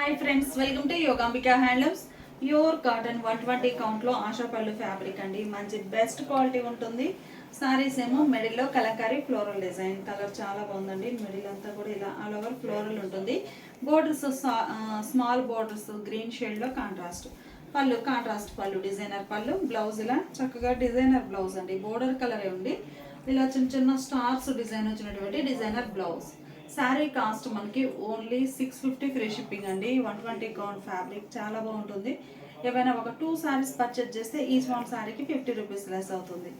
Hi friends, welcome to Yogambika handlooms. Pure cotton 120 కౌంట్లో ఆశాపల్లు fabric అండి. మంచి బెస్ట్ క్వాలిటీ ఉంటుంది. సారీస్ ఏమో మిడిల్లో కలంకారీ ఫ్లోరల్ డిజైన్ కలర్ చాలా బాగుందండి. మిడిల్ అంతా కూడా ఇలా ఆల్ ఓవర్ ఫ్లోరల్ ఉంటుంది. బోర్డర్స్ స్మాల్ బోర్డర్స్ గ్రీన్ షేడ్లో కాంట్రాస్ట్ పళ్ళు, contrast pallu, designer pallu. Blouse ఇలా చక్కగా డిజైనర్ బ్లౌజ్ అండి. బోర్డర్ కలరే ఉంది. ఇలా చిన్న చిన్న స్టార్స్ డిజైన్ వచ్చినటువంటి డిజైనర్ బ్లౌజ్. శారీ కాస్ట్ మనకి ఓన్లీ 650 ఫ్రీ షిప్పింగ్ అండి. 120 కౌంట్ ఫ్యాబ్రిక్ చాలా బాగుంటుంది. ఏవైనా ఒక 2 శారీస్ పర్చేజ్ చేస్తే ఈచ్ వన్ శారీకి 50 రూపీస్ లెస్ అవుతుంది.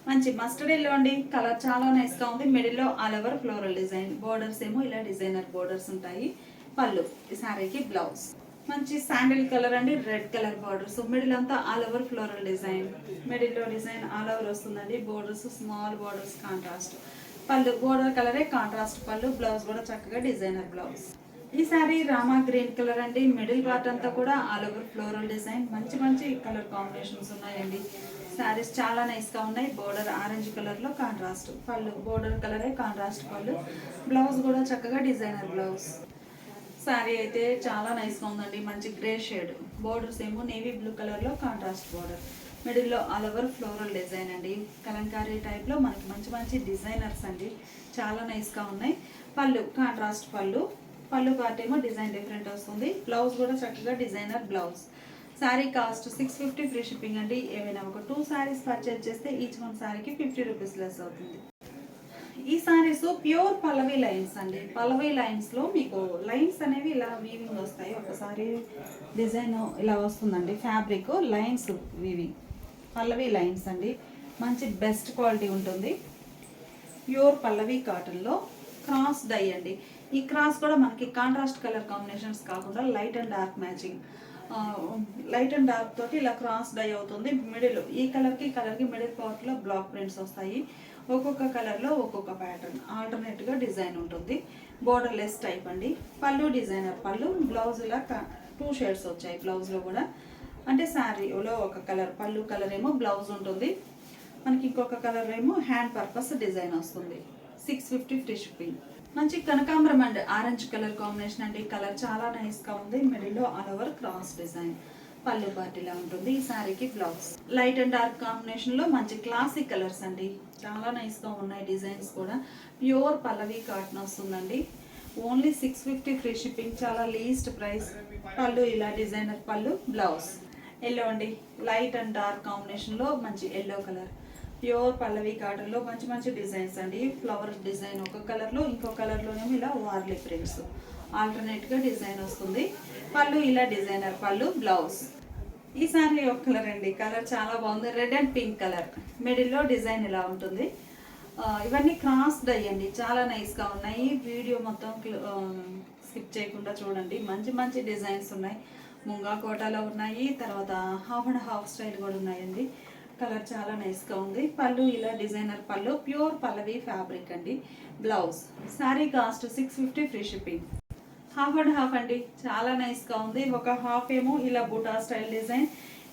మంచి మస్టర్డ్ ఎల్లో అండి. కలర్ చాలా నైస్గా ఉంది. మిడిల్లో all over floral design. Borders ఏమో ఇలా డిజైనర్ బోర్డర్స్ ఉంటాయి. పళ్ళు, ఈ శారీకి బ్లౌజ్. మంచి శాండిల్ కలర్ అండి. Red colour borders. మిడిల్ అంతా ఆల్ ఓవర్ ఫ్లోరల్ డిజైన్. మిడిల్లో డిజైన్ ఆల్ ఓవర్ వస్తుందండి. బోర్డర్స్ స్మాల్ బోర్డర్స్ కాంట్రాస్ట్ పళ్ళు, బోర్డర్ కలరే కాంట్రాస్ట్ పళ్ళు. బ్లౌజ్ కూడా చక్కగా డిజైనర్ బ్లౌజ్. ఈ సారీ రామా గ్రీన్ కలర్ అండి. మిడిల్ పార్ట్ అంతా కూడా ఆల్ ఓవర్ ఫ్లోరల్ డిజైన్. మంచి మంచి కలర్ కాంబినేషన్స్ ఉన్నాయండి. శారీస్ చాలా నైస్గా ఉన్నాయి. బోర్డర్ ఆరెంజ్ కలర్లో కాంట్రాస్ట్ పళ్ళు, బోర్డర్ కలరే కాంట్రాస్ట్ పళ్ళు. బ్లౌజ్ కూడా చక్కగా డిజైనర్ బ్లౌజ్. శారీ అయితే చాలా నైస్గా ఉందండి. మంచి గ్రే షేడ్. బోర్డర్స్ ఏమో నేవీ బ్లూ కలర్లో కాంట్రాస్ట్ బోర్డర్. మిడిల్లో ఆల్ ఓవర్ ఫ్లోరల్ డిజైన్ అండి. కలంకారీ టైప్లో మనకి మంచి మంచి డిజైనర్స్ అండి. చాలా నైస్గా ఉన్నాయి. పళ్ళు, కాంట్రాస్ట్ పళ్ళు. పళ్ళు పార్ట్ ఏమో డిజైన్ డిఫరెంట్ వస్తుంది. బ్లౌజ్ కూడా చక్కగా designer blouse. Sari cost 650 free shipping అండి. ఏమైనా ఒక 2 శారీస్ పర్చేజ్ చేస్తే ఈచ్ వన్ శారీకి 50 రూపీస్ లెస్ అవుతుంది. ఈ శారీస్ ప్యూర్ పల్లవి లైన్స్ అండి. పల్లవి లైన్స్లో మీకు లైన్స్ అనేవి ఇలా వీవింగ్ వస్తాయి. ఒకసారి డిజైన్ ఇలా వస్తుందండి. ఫ్యాబ్రిక్ లైన్స్ వీవింగ్ పల్లవి లైన్స్ అండి. మంచి బెస్ట్ క్వాలిటీ ఉంటుంది. ప్యూర్ పల్లవి కాటన్లో క్రాస్ డై అండి. ఈ క్రాస్ కూడా మనకి కాంట్రాస్ట్ కలర్ కాంబినేషన్స్ కాకుండా light and dark matching. Light and dark తోటి ఇలా క్రాస్ డై అవుతుంది. మిడిల్ ఈ కలర్కి మిడిల్ పార్ట్లో బ్లాక్ ప్రింట్స్ వస్తాయి. ఒక్కొక్క కలర్లో ఒక్కొక్క ప్యాటర్న్ ఆల్టర్నేట్గా డిజైన్ ఉంటుంది. బోర్డర్ లెస్ టైప్ అండి. పళ్ళు డిజైనర్ పళ్ళు. బ్లౌజ్ ఇలా 2 షేడ్స్ వచ్చాయి బ్లౌజ్లో కూడా. అంటే శారీలో ఒక కలర్ పళ్ళు కలర్ ఏమో బ్లౌజ్ ఉంటుంది. మనకి ఇంకొక కలర్ ఏమో హ్యాండ్ పర్పస్ డిజైన్ వస్తుంది. 650 ఫ్రీ షిప్పింగ్. మంచి కనకాంబరం అండ్ ఆరెంజ్ కలర్ కాంబినేషన్ అండి. కలర్ చాలా నైస్గా ఉంది. మిడిల్లో ఆల్ ఓవర్ క్రాస్ డిజైన్. పళ్ళు పార్టీలా ఉంటుంది. ఈ శారీకి బ్లౌజ్. లైట్ అండ్ డార్క్ కాంబినేషన్లో మంచి క్లాసిక్ కలర్స్ అండి. చాలా నైస్గా ఉన్నాయి డిజైన్స్ కూడా. ప్యూర్ పల్లవి కాటన్ వస్తుందండి. Only 650 free shipping. చాలా లీస్ట్ ప్రైస్. పళ్ళు ఇలా డిజైనర్ పళ్ళు, బ్లౌజ్. ఎల్లో అండి. లైట్ అండ్ డార్క్ కాంబినేషన్లో మంచి ఎల్లో కలర్. ప్యూర్ పల్లవి కాటన్లో మంచి మంచి డిజైన్స్ అండి. ఫ్లవర్ డిజైన్ ఒక కలర్లో, ఇంకో కలర్లోనేమో ఇలా వార్లీ ప్రింట్స్ ఆల్టర్నేట్గా డిజైన్ వస్తుంది. పళ్ళు ఇలా డిజైనర్ పళ్ళు, బ్లౌజ్. ఈ శారీ ఒక కలర్ అండి. కలర్ చాలా బాగుంది. Red and pink colour. మిడిల్లో డిజైన్ ఇలా ఉంటుంది. ఇవన్నీ క్రాస్ డై అండి. చాలా నైస్గా ఉన్నాయి. వీడియో మొత్తం స్కిప్ చేయకుండా చూడండి. మంచి మంచి డిజైన్స్ ఉన్నాయి. ముంగా కోటాలో ఉన్నాయి. తర్వాత హాఫ్ అండ్ హాఫ్ స్టైల్ కూడా ఉన్నాయండి. కలర్ చాలా నైస్గా ఉంది. పళ్ళు ఇలా డిజైనర్ పళ్ళు. ప్యూర్ పల్లవి ఫ్యాబ్రిక్ అండి. Blouse. Sari cost 650 free shipping. Half and half అండి. చాలా నైస్గా ఉంది. ఒక హాఫ్ ఏమో ఇలా బూటా స్టైల్ డిజైన్,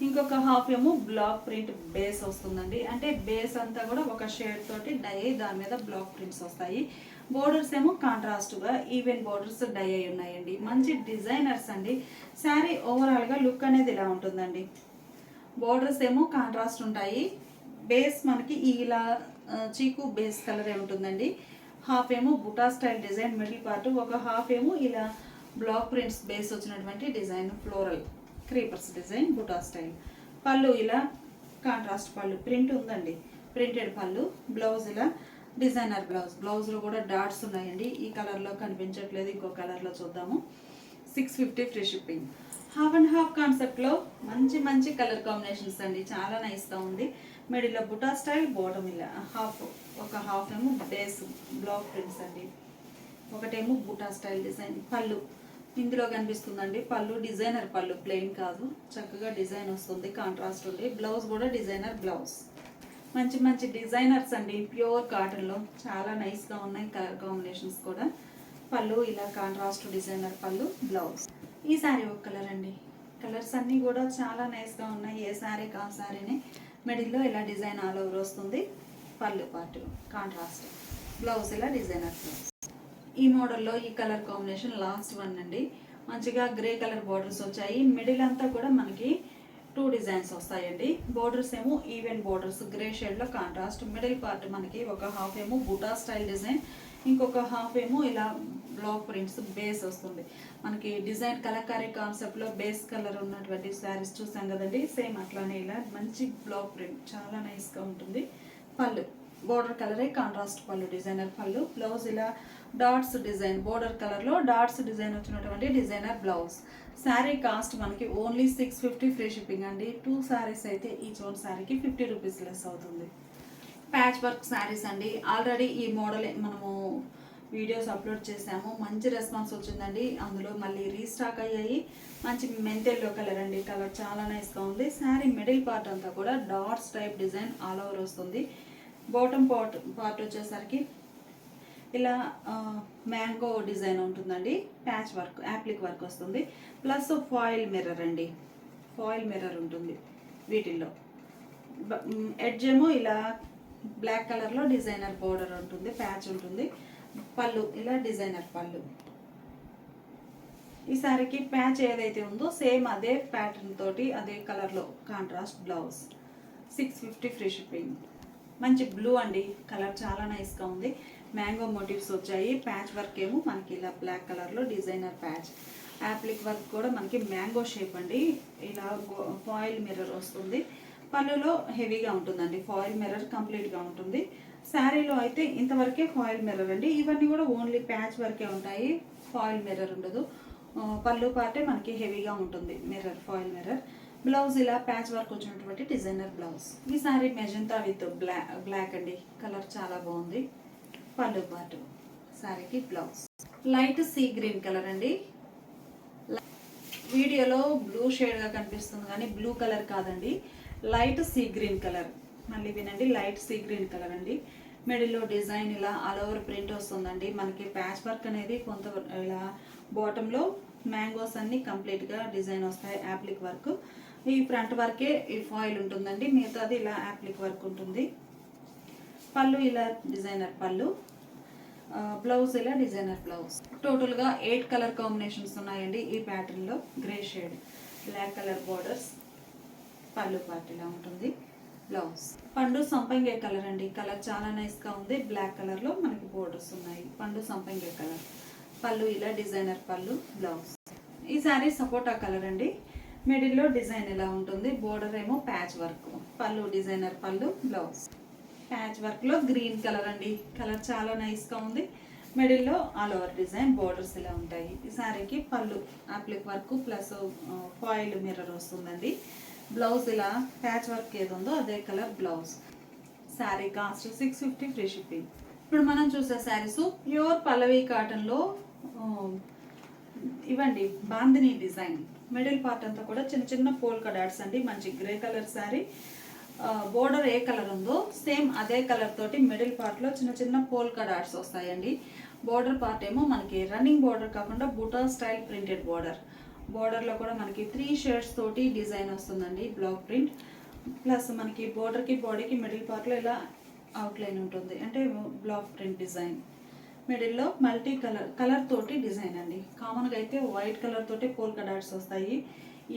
ఇంకొక హాఫ్ ఏమో బ్లాక్ ప్రింట్ బేస్ వస్తుందండి. అంటే బేస్ అంతా కూడా ఒక షేడ్ తోటి డై అయ్యి దాని మీద బ్లాక్ ప్రింట్స్ వస్తాయి. బోర్డర్స్ ఏమో కాంట్రాస్ట్గా ఈవెన్ బోర్డర్స్ డై అయి ఉన్నాయండి. మంచి డిజైనర్స్ అండి. శారీ ఓవరాల్గా లుక్ అనేది ఇలా ఉంటుందండి. బోర్డర్స్ ఏమో కాంట్రాస్ట్ ఉంటాయి. బేస్ మనకి ఇలా చీకు బేస్ కలరే ఉంటుందండి. హాఫ్ ఏమో buta style design middle part, ఒక హాఫ్ ఏమో ఇలా బ్లాక్ ప్రింట్స్ బేస్ వచ్చినటువంటి design floral creepers design buta style. Pallu ఇలా కాంట్రాస్ట్ పళ్ళు ప్రింట్ ఉందండి. ప్రింటెడ్ పళ్ళు. బ్లౌజ్ ఇలా డిజైనర్ బ్లౌజ్. బ్లౌజ్లో కూడా డాట్స్ ఉన్నాయండి. ఈ కలర్లో కనిపించట్లేదు, ఇంకో కలర్లో చూద్దాము. 650 free shipping. Half and half కాన్సెప్ట్లో మంచి మంచి కలర్ కాంబినేషన్స్ అండి. చాలా నైస్గా ఉంది. మిడిల్లో బుటా స్టైల్, బాటమ్ ఇలా హాఫ్, ఒక హాఫ్ ఏమో బేస్ బ్లాక్ ప్రింట్స్ అండి. ఒకటేమో బుటా స్టైల్ డిజైన్. పళ్ళు ఇందులో కనిపిస్తుందండి. పళ్ళు డిజైనర్ పళ్ళు, ప్లెయిన్ కాదు. చక్కగా డిజైన్ వస్తుంది. కాంట్రాస్ట్ ఉంది. బ్లౌజ్ కూడా డిజైనర్ బ్లౌజ్. మంచి మంచి డిజైనర్స్ అండి. ప్యూర్ కాటన్లో చాలా నైస్గా ఉన్నాయి కలర్ కాంబినేషన్స్ కూడా. పళ్ళు ఇలా కాంట్రాస్ట్ డిజైనర్ పళ్ళు, బ్లౌజ్. ఈ శారీ ఒక కలర్ అండి. కలర్స్ అన్నీ కూడా చాలా నైస్గా ఉన్నాయి. ఏ శారీకి ఆ శారీని. మిడిల్లో ఇలా డిజైన్ ఆల్ ఓవర్ వస్తుంది. పళ్ళు పార్ట్ కాంట్రాస్ట్. బ్లౌజ్ ఇలా డిజైనర్ బ్లౌజ్. ఈ మోడల్లో ఈ కలర్ కాంబినేషన్ లాస్ట్ వన్ అండి. మంచిగా గ్రే కలర్ బోర్డర్స్ వచ్చాయి. మిడిల్ అంతా కూడా మనకి 2 డిజైన్స్ వస్తాయండి. బోర్డర్స్ ఏమో ఈవెన్ బోర్డర్స్ గ్రే షేడ్లో కాంట్రాస్ట్. మిడిల్ పార్ట్ మనకి ఒక హాఫ్ ఏమో బుటా స్టైల్ డిజైన్, ఇంకొక హాఫ్ ఏమో ఇలా బ్లాక్ ప్రింట్స్ బేస్ వస్తుంది. మనకి డిజైన్ కలకారీ కాన్సెప్ట్లో బేస్ కలర్ ఉన్నటువంటి శారీస్ చూసాం కదండి, సేమ్ అట్లానే ఇలా మంచి బ్లాక్ ప్రింట్ చాలా నైస్గా ఉంటుంది. పళ్ళు బోర్డర్ కలరే contrast pallu, designer pallu. Blouse ఇలా డాట్స్ డిజైన్, బోర్డర్ కలర్లో డాట్స్ డిజైన్ వచ్చినటువంటి డిజైనర్ బ్లౌజ్. శారీ కాస్ట్ మనకి ఓన్లీ 650 ఫ్రీ షిప్పింగ్ అండి. 2 శారీస్ అయితే ఈచ్ వన్ శారీకి 50 రూపీస్ లెస్ అవుతుంది. ప్యాచ్ వర్క్ శారీస్ అండి. ఆల్రెడీ ఈ మోడల్ మనము వీడియోస్ అప్లోడ్ చేసాము, మంచి రెస్పాన్స్ వచ్చిందండి. అందులో మళ్ళీ రీస్టాక్ అయ్యాయి. మంచి మెంతెల్లో కలర్ అండి, కలర్ చాలా నైస్గా ఉంది. శారీ మిడిల్ పార్ట్ అంతా కూడా dots type design all over వస్తుంది. బాటమ్ పార్ట్ వచ్చేసరికి ఇలా మ్యాంగో డిజైన్ ఉంటుందండి. ప్యాచ్ వర్క్ యాప్లిక్ వర్క్ వస్తుంది. ప్లస్ ఫాయిల్ మిర్రర్ అండి, ఫాయిల్ మిర్రర్ ఉంటుంది వీటిల్లో. ఎడ్జ్ ఏమో ఇలా బ్లాక్ కలర్లో డిజైనర్ బోర్డర్ ఉంటుంది, ప్యాచ్ ఉంటుంది. పళ్ళు ఇలా డిజైనర్ పళ్ళు. ఈ సారీకి ప్యాచ్ ఏదైతే ఉందో సేమ్ అదే ప్యాటర్న్ తోటి అదే కలర్లో కాంట్రాస్ట్ బ్లౌజ్. 650 free shipping. మంచి బ్లూ అండి, కలర్ చాలా నైస్గా ఉంది. మ్యాంగో మోటివ్స్ వచ్చాయి. ప్యాచ్ వర్క్ ఏమో మనకి ఇలా బ్లాక్ కలర్లో డిజైనర్ ప్యాచ్. యాప్లిక్ వర్క్ కూడా మనకి మ్యాంగో షేప్ అండి. ఇలా ఫాయిల్ మిర్రర్ వస్తుంది. పళ్ళులో హెవీగా ఉంటుందండి, ఫాయిల్ మిర్రర్ కంప్లీట్గా ఉంటుంది. శారీలో అయితే ఇంతవరకే ఫాయిల్ మిర్రర్ అండి. ఇవన్నీ కూడా ఓన్లీ ప్యాచ్ వర్కే ఉంటాయి, ఫాయిల్ మిర్రర్ ఉండదు. పళ్ళు పార్టే మనకి హెవీగా ఉంటుంది మిర్రర్, ఫాయిల్ మిర్రర్. బ్లౌజ్ ఇలా ప్యాచ్ వర్క్ వచ్చినటువంటి డిజైనర్ బ్లౌజ్. ఈ శారీ మెజంతా విత్ బ్లాక్ అండి, కలర్ చాలా బాగుంది. పళ్ళు పార్ట్, శారీకి blouse light sea green colour అండి. వీడియోలో బ్లూ షేడ్గా కనిపిస్తుంది కానీ బ్లూ కలర్ కాదండి, లైట్ సీ గ్రీన్ కలర్. మళ్ళీ వినండి, లైట్ సీ గ్రీన్ కలర్ అండి. మిడిల్లో డిజైన్ ఇలా ఆల్ ఓవర్ ప్రింట్ వస్తుందండి. మనకి ప్యాచ్ వర్క్ అనేది కొంత ఇలా బాటంలో మ్యాంగోస్ అన్ని కంప్లీట్గా డిజైన్ వస్తాయి, యాప్లిక్ వర్క్. ఈ ఫ్రంట్ వర్కే ఈ ఫాయిల్ ఉంటుందండి, మిగతాది ఇలా యాప్లిక్ వర్క్ ఉంటుంది. పళ్ళు ఇలా డిజైనర్ పళ్ళు, బ్లౌజ్ ఇలా డిజైనర్ బ్లౌజ్. టోటల్గా 8 కలర్ కాంబినేషన్స్ ఉన్నాయండి ఈ ప్యాటర్న్లో. Grey shade, black colour borders, pallu part ఇలా ఉంటుంది. బ్లౌజ్ పండు సంపంగే కలర్ అండి, కలర్ చాలా నైస్గా ఉంది. బ్లాక్ కలర్లో మనకి బోర్డర్స్ ఉన్నాయి. పండు సంపంగే కలర్. పళ్ళు ఇలా డిజైనర్ పళ్ళు, బ్లౌజ్. ఈ శారీ సపోటా కలర్ అండి. మిడిల్లో డిజైన్ ఇలా ఉంటుంది, బోర్డర్ ఏమో ప్యాచ్ వర్క్. పళ్ళు డిజైనర్ పళ్ళు, బ్లౌజ్. ప్యాచ్ వర్క్లో గ్రీన్ కలర్ అండి, కలర్ చాలా నైస్గా ఉంది. మిడిల్లో ఆల్ ఓవర్ డిజైన్, బోర్డర్స్ ఇలా ఉంటాయి. ఈ శారీకి పళ్ళు appliqué work plus foil mirror వస్తుందండి. బ్లౌజ్ ఇలా ప్యాచ్ వర్క్ ఏది ఉందో అదే colour blouse. Sari cost 650 free shipping. ఇప్పుడు మనం చూసే శారీస్ ప్యూర్ పల్లవి కాటన్లో ఇవ్వండి, బాందిని డిజైన్. మిడిల్ పార్ట్ అంతా కూడా చిన్న చిన్న పోల్కా డాట్స్ అండి. మంచి గ్రే కలర్ శారీ. బోర్డర్ ఏ కలర్ ఉందో సేమ్ అదే కలర్ తోటి మిడిల్ పార్ట్లో చిన్న చిన్న పోల్కా డాట్స్ వస్తాయండి. బోర్డర్ పార్ట్ ఏమో మనకి రన్నింగ్ బోర్డర్ కాకుండా బుటా స్టైల్ ప్రింటెడ్ బోర్డర్. బోర్డర్లో కూడా మనకి 3 షేడ్స్ తోటి డిజైన్ వస్తుందండి, బ్లాక్ ప్రింట్. ప్లస్ మనకి బోర్డర్కి బాడీకి మిడిల్ పార్ట్లో ఇలా అవుట్లైన్ ఉంటుంది, అంటే బ్లాక్ ప్రింట్ డిజైన్. మిడిల్లో మల్టీ కలర్ తోటి డిజైన్ అండి. కామన్గా అయితే వైట్ కలర్ తోటి పోల్కా డాట్స్ వస్తాయి.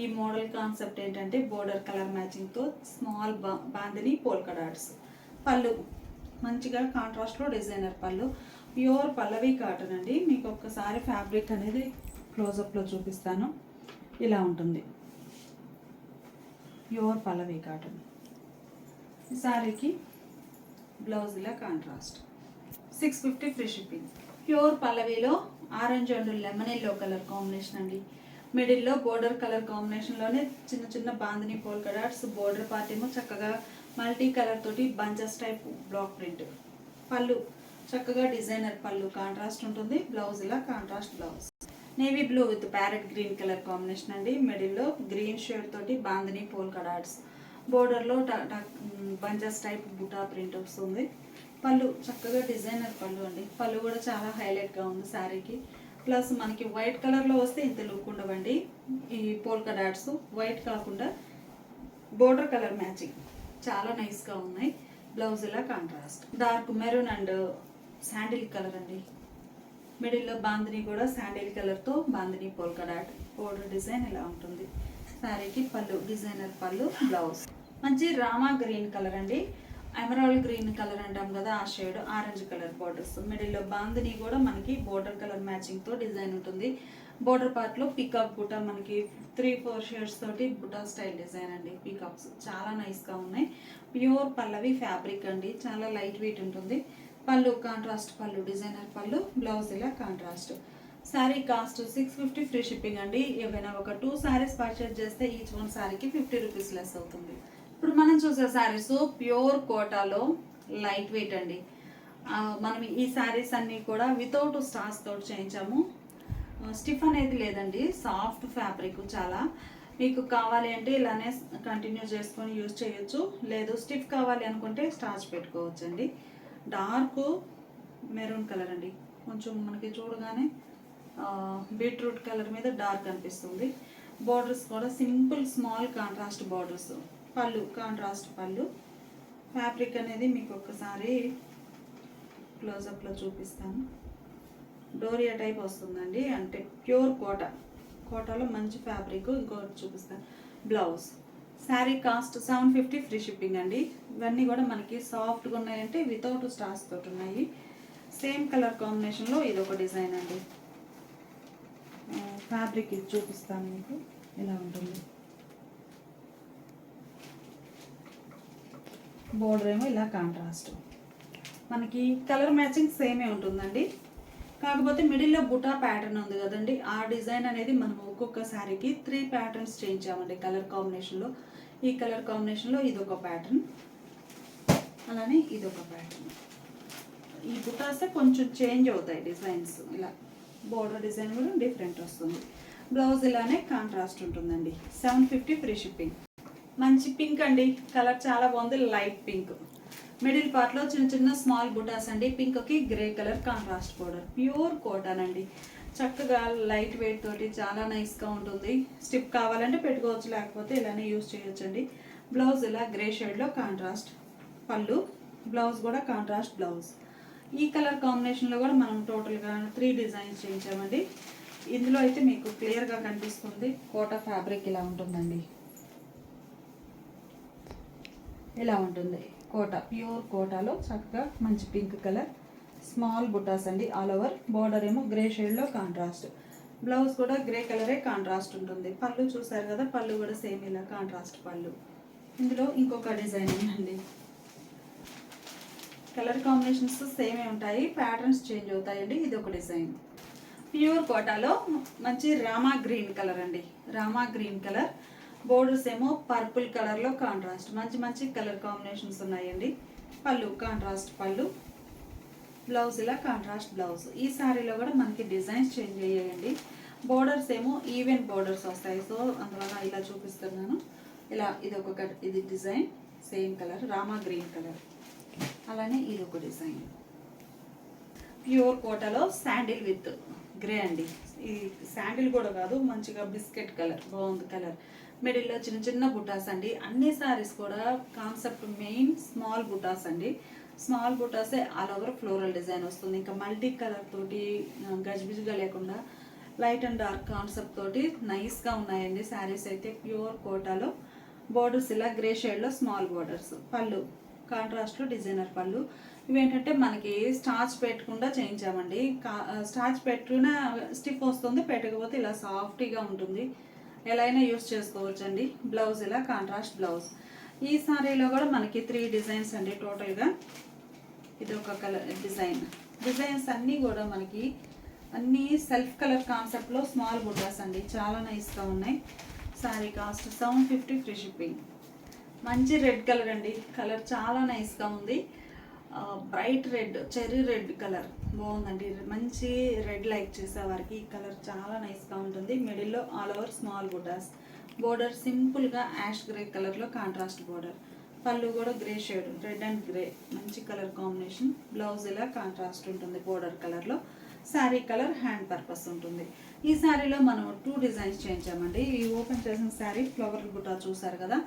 ఈ మోడల్ కాన్సెప్ట్ ఏంటంటే బోర్డర్ కలర్ మ్యాచింగ్తో స్మాల్ బాందిని పోల్కా డాట్స్. పళ్ళు మంచిగా కాంట్రాస్ట్లో డిజైనర్ పళ్ళు. ప్యూర్ పల్లవి కాటన్ అండి. మీకు ఒక్కసారి ఫ్యాబ్రిక్ అనేది క్లోజప్లో చూపిస్తాను. ఇలా ఉంటుంది ప్యూర్ పల్లవి కాటన్. ఈ శారీకి బ్లౌజ్ ఇలా కాంట్రాస్ట్. 650 free shipping. ప్యూర్ పల్లవిలో orange and lemon yellow colour combination అండి. మిడిల్లో బోర్డర్ కలర్ కాంబినేషన్లోనే చిన్న చిన్న bandhani polka dots. Border part ఏమో చక్కగా మల్టీ కలర్ తోటి బంచెస్ టైప్ బ్లాక్ ప్రింట్. పళ్ళు చక్కగా డిజైనర్ పళ్ళు, కాంట్రాస్ట్ ఉంటుంది. బ్లౌజ్ ఇలా contrast blouse. Navy blue with parrot green colour combination అండి. మిడిల్లో గ్రీన్ షేడ్ తోటి బాందిని పోల్కా డాట్స్. బోర్డర్లో బంచెస్ టైప్ బుటా ప్రింట్ వస్తుంది. పళ్ళు చక్కగా డిజైనర్ పళ్ళు అండి. పళ్ళు కూడా చాలా హైలైట్గా ఉంది శారీకి. ప్లస్ మనకి వైట్ కలర్లో వస్తే ఇంత లుక్ ఉండవండి. ఈ పోల్కా డాట్స్ వైట్ కాకుండా బోర్డర్ కలర్ మ్యాచింగ్ చాలా నైస్గా ఉన్నాయి. బ్లౌజ్ ఇలా contrast. Dark maroon and sandal colour అండి. మిడిల్లో బాందిని కూడా శాండిల్ కలర్తో bandhani polka dot border design ఇలా ఉంటుంది. శారీకి పళ్ళు డిజైనర్ పళ్ళు, బ్లౌజ్ మంచి రామా గ్రీన్ కలర్ అండి, ఎమరాల్డ్ గ్రీన్ కలర్ అంటాం కదా ఆ షేడ్, ఆరెంజ్ కలర్ బోర్డర్స్. మిడిల్లో బాందిని కూడా మనకి బోర్డర్ కలర్ మ్యాచింగ్తో డిజైన్ ఉంటుంది. బోర్డర్ పార్ట్లో పీకాక్ బుటా మనకి 3-4 షేడ్స్ తోటి బుటా స్టైల్ డిజైన్ అండి. పీకాక్స్ చాలా నైస్గా ఉన్నాయి. ప్యూర్ పల్లవి ఫ్యాబ్రిక్ అండి, చాలా లైట్ వెయిట్ ఉంటుంది. పళ్ళు contrast pallu designer pallu, blouse ఇలా contrast. Sari cost 650 free shipping అండి. ఏవైనా ఒక 2 శారీస్ పర్చేజ్ చేస్తే ఈచ్ వన్ శారీకి 50 రూపీస్ లెస్ అవుతుంది. ఇప్పుడు మనం చూసే శారీస్ ప్యూర్ కోటాలో లైట్ వెయిట్ అండి. మనం ఈ శారీస్ అన్నీ కూడా వితౌట్ స్టార్స్ తోటి చేయించాము. స్టిఫ్ అనేది లేదండి, సాఫ్ట్ ఫ్యాబ్రిక్ చాలా. మీకు కావాలి అంటే ఇలానే కంటిన్యూ చేసుకొని యూజ్ చేయొచ్చు, లేదు స్టిఫ్ కావాలి అనుకుంటే స్టార్చ్ పెట్టుకోవచ్చు అండి. డార్క్ మెరూన్ కలర్ అండి, కొంచెం మనకి చూడగానే బీట్రూట్ కలర్ మీద డార్క్ అనిపిస్తుంది. బార్డర్స్ కూడా సింపుల్ స్మాల్ కాంట్రాస్ట్ బార్డర్స్. పళ్ళు కాంట్రాస్ట్ పళ్ళు. ఫ్యాబ్రిక్ అనేది మీకు ఒక్కసారి క్లోజప్లో చూపిస్తాను. డోరియా టైప్ వస్తుందండి, అంటే ప్యూర్ కోటాలో మంచి ఫ్యాబ్రిక్. ఇంకొకటి చూపిస్తాను. Blouse. Sari cost 750 free shipping అండి. ఇవన్నీ కూడా మనకి సాఫ్ట్గా ఉన్నాయంటే వితౌట్ స్టార్స్ తోటి ఉన్నాయి. సేమ్ కలర్ కాంబినేషన్లో ఇది ఒక డిజైన్ అండి. ఫ్యాబ్రిక్ ఇది చూపిస్తాను మీకు, ఇలా ఉంటుంది. బోర్డర్ ఏమో ఇలా కాంట్రాస్ట్. మనకి కలర్ మ్యాచింగ్ సేమే ఉంటుందండి, కాకపోతే మిడిల్లో బుటా ప్యాటర్న్ ఉంది కదండి, ఆ డిజైన్ అనేది మనం ఒక్కొక్క శారీకి 3 ప్యాటర్న్స్ చేయించామండి కలర్ కాంబినేషన్లో. ఈ కలర్ కాంబినేషన్లో ఇదొక ప్యాటర్న్, అలానే ఇదొక ప్యాటర్న్. ఈ బుటాసే కొంచెం చేంజ్ అవుతాయి డిజైన్స్. ఇలా బోర్డర్ డిజైన్ కూడా డిఫరెంట్ వస్తుంది. బ్లౌజ్ ఇలానే కాంట్రాస్ట్ ఉంటుందండి. 750 ఫ్రీ షిప్పింగ్. మంచి పింక్ అండి, కలర్ చాలా బాగుంది, లైట్ పింక్. మిడిల్ పార్ట్లో చిన్న చిన్న స్మాల్ బుటాస్ అండి. పింక్కి grey colour contrast border. Pure cotton అండి, చక్కగా లైట్ వెయిట్ తోటి చాలా నైస్గా ఉంటుంది. స్టిప్ కావాలంటే పెట్టుకోవచ్చు, లేకపోతే ఇలానే యూజ్ చేయొచ్చండి. బ్లౌజ్ ఇలా గ్రే షేడ్లో కాంట్రాస్ట్ పళ్ళు, బ్లౌజ్ కూడా కాంట్రాస్ట్ బ్లౌజ్. ఈ కలర్ కాంబినేషన్లో కూడా మనం టోటల్గా 3 డిజైన్స్ చేయించామండి. ఇందులో అయితే మీకు క్లియర్గా కనిపిస్తుంది కోటా ఫ్యాబ్రిక్ ఇలా ఉంటుందండి. ఇలా ఉంటుంది కోటా, ప్యూర్ కోటాలో చక్కగా మంచి పింక్ కలర్ స్మాల్ బుటాస్ అండి. ఆల్ ఓవర్ బోర్డర్ ఏమో గ్రే షేడ్లో కాంట్రాస్ట్. బ్లౌజ్ కూడా గ్రే కలరే కాంట్రాస్ట్ ఉంటుంది. పళ్ళు చూసారు కదా, పళ్ళు కూడా సేమ్ ఇలా కాంట్రాస్ట్ పళ్ళు. ఇందులో ఇంకొక డిజైన్ ఉందండి. కలర్ కాంబినేషన్స్ సేమే ఉంటాయి, ప్యాటర్న్స్ చేంజ్ అవుతాయండి. ఇది ఒక డిజైన్. ప్యూర్ కోటాలో మంచి రామా గ్రీన్ కలర్ అండి, రామా గ్రీన్ కలర్. బోర్డర్స్ ఏమో పర్పుల్ కలర్లో కాంట్రాస్ట్. మంచి మంచి కలర్ కాంబినేషన్స్ ఉన్నాయండి. పళ్ళు కాంట్రాస్ట్ పళ్ళు, బ్లౌజ్ ఇలా కాంట్రాస్ట్ బ్లౌజ్. ఈ శారీలో కూడా మనకి డిజైన్స్ చేంజ్ అయ్యాయండి. బోర్డర్స్ ఏమో ఈవెన్ బోర్డర్స్ వస్తాయి, సో అందువల్ల ఇలా చూపిస్తున్నాను. ఇలా ఇది design same colour Rama green colour. అలానే ఇది ఒక డిజైన్ ప్యూర్ కోటాలో శాండిల్ విత్ గ్రే అండి. ఈ శాండిల్ కూడా కాదు, మంచిగా బిస్కెట్ కలర్, బాగుంది కలర్. మిడిల్లో చిన్న చిన్న బుటాస్ అండి. అన్ని శారీస్ కూడా కాన్సెప్ట్ మెయిన్ స్మాల్ బుటాస్ అండి. స్మాల్ బుటాసే ఆల్ ఓవర్ ఫ్లోరల్ డిజైన్ వస్తుంది. ఇంకా మల్టీ కలర్ తోటి గజిబిజిగా లేకుండా లైట్ అండ్ డార్క్ కాన్సెప్ట్ తోటి నైస్గా ఉన్నాయండి శారీస్ అయితే. ప్యూర్ కోటాలో బోర్డర్స్ ఇలా గ్రే షేడ్లో స్మాల్ బోర్డర్స్. పళ్ళు కాంట్రాస్ట్లో డిజైనర్ పళ్ళు. ఇవేంటంటే మనకి స్టార్చ్ పెట్టకుండా చేయించామండి. స్టార్చ్ పెట్టుకున్న స్టిఫ్ వస్తుంది, పెట్టకపోతే ఇలా సాఫ్టీగా ఉంటుంది. ఎలా అయినా యూస్ చేసుకోవచ్చండి. బ్లౌజ్ ఇలా కాంట్రాస్ట్ బ్లౌజ్. ఈ సారీలో కూడా మనకి 3 డిజైన్స్ అండి టోటల్గా. ఇది ఒక కలర్ డిజైన్స్ అన్నీ కూడా మనకి అన్నీ సెల్ఫ్ కలర్ కాన్సెప్ట్లో స్మాల్ బుటాస్ అండి, చాలా నైస్గా ఉన్నాయి. Sorry cost 750 free shipping. మంచి రెడ్ కలర్ అండి, కలర్ చాలా నైస్గా ఉంది. Bright red, cherry red colour బాగుందండి. మంచి రెడ్ లైక్ చేసే వారికి ఈ కలర్ చాలా నైస్గా ఉంటుంది. మిడిల్లో ఆల్ ఓవర్ స్మాల్ బుటాస్. బోర్డర్ సింపుల్గా యాష్ గ్రే కలర్లో కాంట్రాస్ట్ బోర్డర్. పళ్ళు కూడా grey shade, red and grey మంచి కలర్ కాంబినేషన్. బ్లౌజ్ ఇలా కాంట్రాస్ట్ ఉంటుంది బోర్డర్ కలర్లో. శారీ కలర్ హ్యాండ్ పర్పస్ ఉంటుంది. ఈ శారీలో మనం 2 డిజైన్స్ చేయించామండి. ఈ ఓపెన్ చేసిన శారీ ఫ్లవర్ బుటా చూసారు కదా,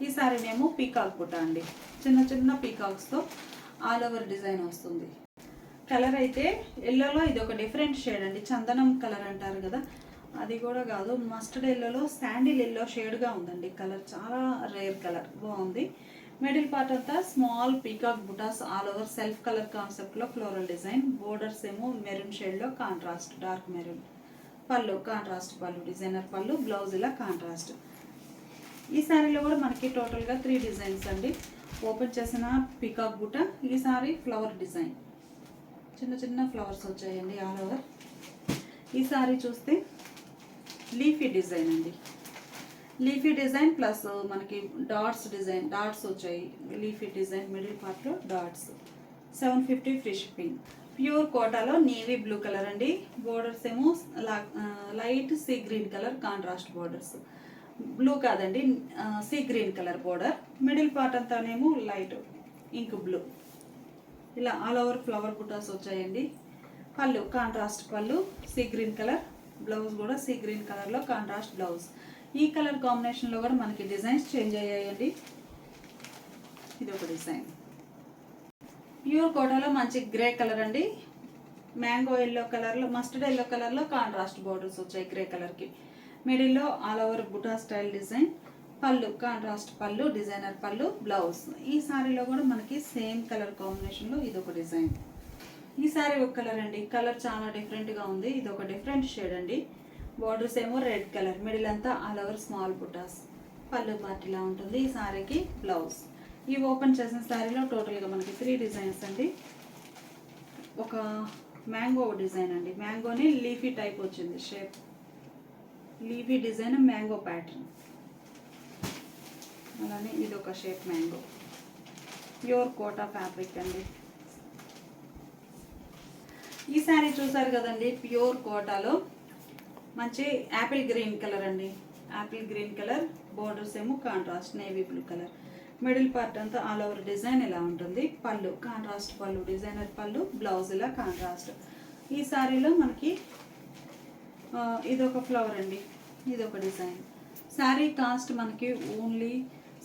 ఈ శారీనేమో పీకాక్ బుటా అండి. చిన్న చిన్న పీకాక్స్తో ఆల్ ఓవర్ డిజైన్ వస్తుంది. కలర్ అయితే ఎల్లోలో ఇది ఒక డిఫరెంట్ షేడ్ అండి, చందనం కలర్ అంటారు కదా, అది కూడా కాదు, మస్టర్డ్ ఎల్లోలో శాండిల్ ఎల్లో షేడ్గా ఉందండి. కలర్ చాలా రేర్ కలర్, బాగుంది. మిడిల్ పార్ట్ అంతా స్మాల్ పీకాక్ బుటాస్ ఆల్ ఓవర్ సెల్ఫ్ కలర్ కాన్సెప్ట్లో ఫ్లోరల్ డిజైన్. బోర్డర్స్ ఏమో మెరూన్ షేడ్లో కాంట్రాస్ట్ డార్క్ మెరూన్. పళ్ళు contrast pallu, designer pallu, blouse ఇలా కాంట్రాస్ట్. ఈ శారీలో కూడా మనకి టోటల్గా 3 డిజైన్స్ అండి. ఓపెన్ చేసిన పీకాక్ బుట్ట, ఈ సారీ ఫ్లవర్ డిజైన్, చిన్న చిన్న ఫ్లవర్స్ వచ్చాయండి ఆల్ ఓవర్. ఈ సారీ చూస్తే లీఫీ డిజైన్ అండి, లీఫీ డిజైన్ ప్లస్ మనకి డాట్స్ డిజైన్, డాట్స్ వచ్చాయి. లీఫీ డిజైన్ మిడిల్ పార్ట్లో డాట్స్. 750 free shipping. ప్యూర్ కోటాలో నేవీ బ్లూ కలర్ అండి. బోర్డర్స్ ఏమో light sea green colour contrast borders. Blue కాదండి, sea green colour border. Middle part అంతానేమో light ink blue. ఇలా all over flower butas వచ్చాయండి. పళ్ళు కాంట్రాస్ట్ పళ్ళు, సీ గ్రీన్ కలర్. బ్లౌజ్ కూడా సీ గ్రీన్ కలర్లో కాంట్రాస్ట్ బ్లౌజ్. ఈ కలర్ కాంబినేషన్లో కూడా మనకి డిజైన్స్ చేంజ్ అయ్యాయండి. ఇది ఒక డిజైన్. ప్యూర్ కోటాలో మంచి గ్రే కలర్ అండి. మ్యాంగో ఎల్లో కలర్లో, మస్టర్డ్ ఎల్లో కలర్లో కాంట్రాస్ట్ బోర్డర్స్ వచ్చాయి గ్రే కలర్కి. మిడిల్లో all over buta style design. Pallu contrast pallu, designer pallu, blouse. ఈ సారీలో కూడా మనకి సేమ్ కలర్ కాంబినేషన్లో ఇది ఒక డిజైన్. ఈ సారీ ఒక కలర్ అండి, కలర్ చాలా డిఫరెంట్గా ఉంది. ఇది ఒక డిఫరెంట్ షేడ్ అండి. బార్డర్స్ ఏమో రెడ్ కలర్, మిడిల్ అంతా ఆల్ ఓవర్ స్మాల్ బుటాస్. పళ్ళు పార్టీలా ఉంటుంది ఈ సారీకి బ్లౌజ్. ఈ ఓపెన్ చేసిన శారీలో టోటల్గా మనకి 3 డిజైన్స్ అండి. ఒక మ్యాంగో డిజైన్ అండి, మ్యాంగోని లీఫీ టైప్ వచ్చింది shape, leafy design mango pattern. అలానే ఇది ఒక shape mango. Pure Kota fabric అండి. ఈ శారీ చూసారు కదండి, ప్యూర్ కోటాలో మంచి యాపిల్ గ్రీన్ కలర్ అండి. యాపిల్ గ్రీన్ కలర్, బోర్డర్స్ ఏమో contrast navy blue colour. Middle part అంతా ఆల్ ఓవర్ డిజైన్ ఇలా ఉంటుంది. పళ్ళు contrast pallu, designer pallu, blouse ఇలా కాంట్రాస్ట్. ఈ శారీలో మనకి ఇదొక ఫ్లవర్ అండి, ఇదొక డిజైన్. శారీ కాస్ట్ మనకి ఓన్లీ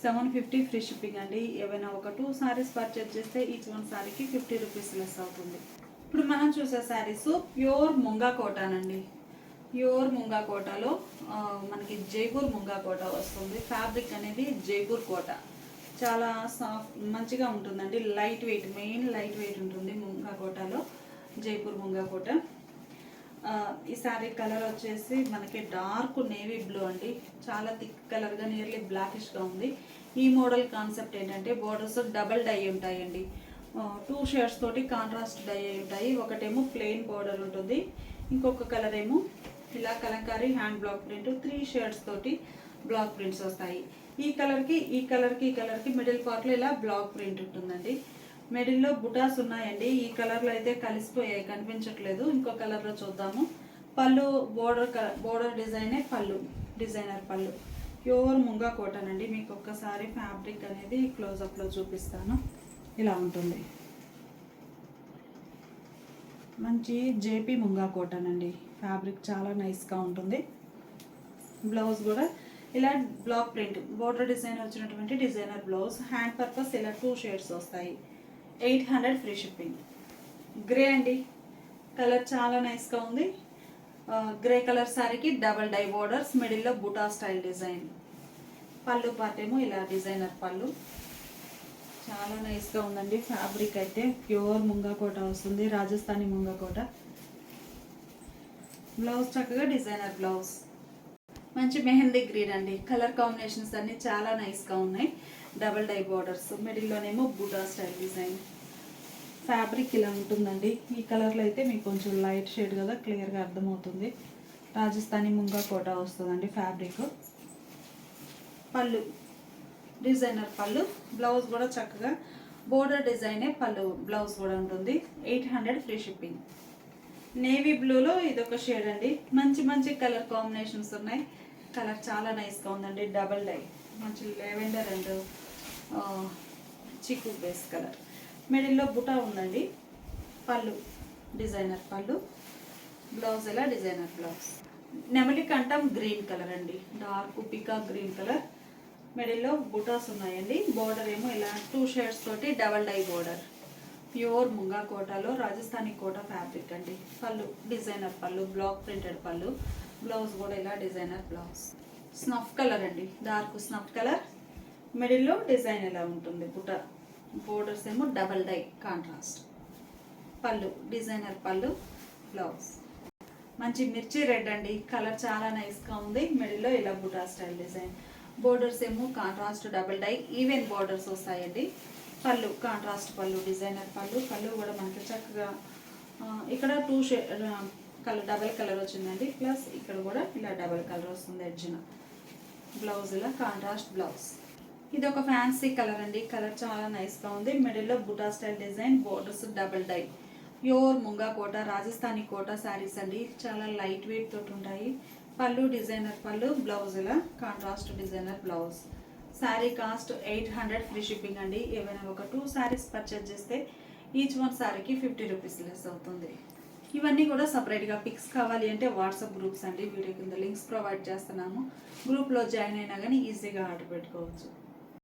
750 ఫ్రీ షిప్పింగ్ అండి. ఏవైనా ఒక 2 శారీస్ పర్చేజ్ చేస్తే ఈచ్ వన్ శారీకి 50 రూపీస్ లెస్ అవుతుంది. ఇప్పుడు మనం చూసే శారీస్ ప్యూర్ ముంగా కోటానండి. ప్యూర్ ముంగా కోటాలో మనకి జైపూర్ ముంగా కోట వస్తుంది. ఫ్యాబ్రిక్ అనేది జైపూర్ కోట, చాలా సాఫ్ట్ మంచిగా ఉంటుందండి. Light weight, main light weight ఉంటుంది ముంగా కోటాలో, జైపూర్ ముంగా కోట. ఈ శారీ కలర్ వచ్చేసి మనకి డార్క్ నేవీ బ్లూ అండి, చాలా థిక్ కలర్గా నియర్లీ బ్లాకిష్గా ఉంది. ఈ మోడల్ కాన్సెప్ట్ ఏంటంటే బోర్డర్స్ డబల్ డై ఉంటాయండి. 2 షేడ్స్ తోటి కాంట్రాస్ట్ డై అయి ఉంటాయి. ఒకటేమో ప్లెయిన్ బోర్డర్ ఉంటుంది, ఇంకొక కలర్ ఏమో ఇలా Kalamkari hand black print. 3 shades తోటి బ్లాక్ ప్రింట్స్ వస్తాయి. ఈ కలర్కి ఈ కలర్కి ఈ కలర్కి మిడిల్ పార్ట్లో ఇలా బ్లాక్ ప్రింట్ ఉంటుందండి. మిడిల్లో బుటాస్ ఉన్నాయండి. ఈ కలర్లో అయితే కలిసిపోయాయి, కనిపించట్లేదు. ఇంకో కలర్లో చూద్దాము. పళ్ళు బోర్డర్ డిజైనే పళ్ళు, డిజైనర్ పళ్ళు. ప్యూర్ ముంగా కాటన్ అండి. మీకు ఒక్కసారి ఫ్యాబ్రిక్ అనేది క్లోజప్లో చూపిస్తాను. ఇలా ఉంటుంది, మంచి జేపీ ముంగా కాటన్ అండి. ఫ్యాబ్రిక్ చాలా నైస్గా ఉంటుంది. బ్లౌజ్ కూడా ఇలా బ్లాక్ ప్రింట్ బోర్డర్ డిజైన్ వచ్చినటువంటి డిజైనర్ బ్లౌజ్. హ్యాండ్ పర్పస్ ఇలా 2 షేడ్స్ వస్తాయి. 800 ఫ్రీ షిప్పింగ్. గ్రే అండి, కలర్ చాలా నైస్గా ఉంది. గ్రే కలర్ శారీకి డబల్ డై బోర్డర్స్, మిడిల్లో బుటా స్టైల్ డిజైన్. పళ్ళు పార్ట్ ఏమో ఇలా డిజైనర్ పళ్ళు, చాలా నైస్గా ఉందండి. ఫ్యాబ్రిక్ అయితే ప్యూర్ ముంగా కోట వస్తుంది, రాజస్థానీ ముంగా కోట. బ్లౌజ్ చక్కగా డిజైనర్ బ్లౌజ్. మంచి మెహందీ గ్రీన్ అండి. కలర్ కాంబినేషన్స్ అన్నీ చాలా నైస్గా ఉన్నాయి. డబల్ డై బోర్డర్స్, మిడిల్లోనేమో బూటా స్టైల్ డిజైన్. ఫ్యాబ్రిక్ ఇలా ఉంటుందండి. ఈ కలర్లో అయితే మీకు కొంచెం లైట్ షేడ్ కదా, క్లియర్గా అర్థమవుతుంది. రాజస్థానీ ముంగా కోట వస్తుందండి ఫ్యాబ్రిక్. పళ్ళు డిజైనర్ పళ్ళు, బ్లౌజ్ కూడా చక్కగా బోర్డర్ డిజైనే పళ్ళు, బ్లౌజ్ కూడా ఉంటుంది. 800 ఫ్రీ షిప్పింగ్. నేవీ బ్లూలో ఇదొక షేడ్ అండి. మంచి మంచి కలర్ కాంబినేషన్స్ ఉన్నాయి. కలర్ చాలా నైస్గా ఉందండి. డబల్ డై, మంచి లెవెండర్ అండ్ చిక్కు బేస్ కలర్. మిడిల్లో బుటా ఉందండి. పళ్ళు డిజైనర్ పళ్ళు, బ్లౌజ్ ఇలా డిజైనర్ బ్లౌజ్. నెమలి కంఠం గ్రీన్ కలర్ అండి, డార్క్ పికాక్ గ్రీన్ కలర్. మిడిల్లో బుటాస్ ఉన్నాయండి. బోర్డర్ ఏమో ఇలా 2 షేడ్స్ తోటి double dye border. Pure munga కోటాలో రాజస్థానీ కోటా ఫ్యాబ్రిక్ అండి. పళ్ళు డిజైనర్ పళ్ళు, బ్లాక్ ప్రింటెడ్ పళ్ళు, బ్లౌజ్ కూడా ఇలా డిజైనర్ బ్లౌజ్. స్నఫ్ కలర్ అండి, డార్క్ స్నఫ్ కలర్. మిడిల్లో డిజైన్ ఇలా ఉంటుంది బుట్ట. బోర్డర్స్ ఏమో double die contrast. Pallu designer pallu, blouse. మంచి మిర్చి రెడ్ అండి, కలర్ చాలా నైస్గా ఉంది. మిడిల్లో ఇలా బుటా స్టైల్ డిజైన్. బోర్డర్స్ ఏమో contrast double dye even borders వస్తాయండి. పళ్ళు కాంట్రాస్ట్ పళ్ళు, డిజైనర్ పళ్ళు. పళ్ళు కూడా మనకి చక్కగా ఇక్కడ కలర్ డబల్ కలర్ వచ్చిందండి. ప్లస్ ఇక్కడ కూడా ఇలా డబల్ కలర్ వస్తుంది ఎడ్జ్న. బ్లౌజ్ ఇలా కాంట్రాస్ట్ బ్లౌజ్. ఇది ఒక ఫ్యాన్సీ కలర్ అండి, కలర్ చాలా నైస్గా ఉంది. మిడిల్లో buta style design, borders double dye. Pure Munga Kota Rajasthani Kota saris అండి, చాలా లైట్ వెయిట్ తోటి ఉంటాయి. పళ్ళు డిజైనర్ పళ్ళు, బ్లౌజ్ ఇలా contrast designer blouse. Sari cost 800 free shipping అండి. ఏవైనా ఒక 2 శారీస్ పర్చేజ్ చేస్తే ఈచ్ వన్ శారీకి 50 రూపీస్ లెస్ అవుతుంది. ఇవన్నీ కూడా సపరేట్గా పిక్స్ కావాలి అంటే వాట్సాప్ గ్రూప్స్ అండి, వీడియో కింద లింక్స్ ప్రొవైడ్ చేస్తున్నాము. గ్రూప్లో జాయిన్ అయినా కానీ ఈజీగా ఆర్డర్ పెట్టుకోవచ్చు.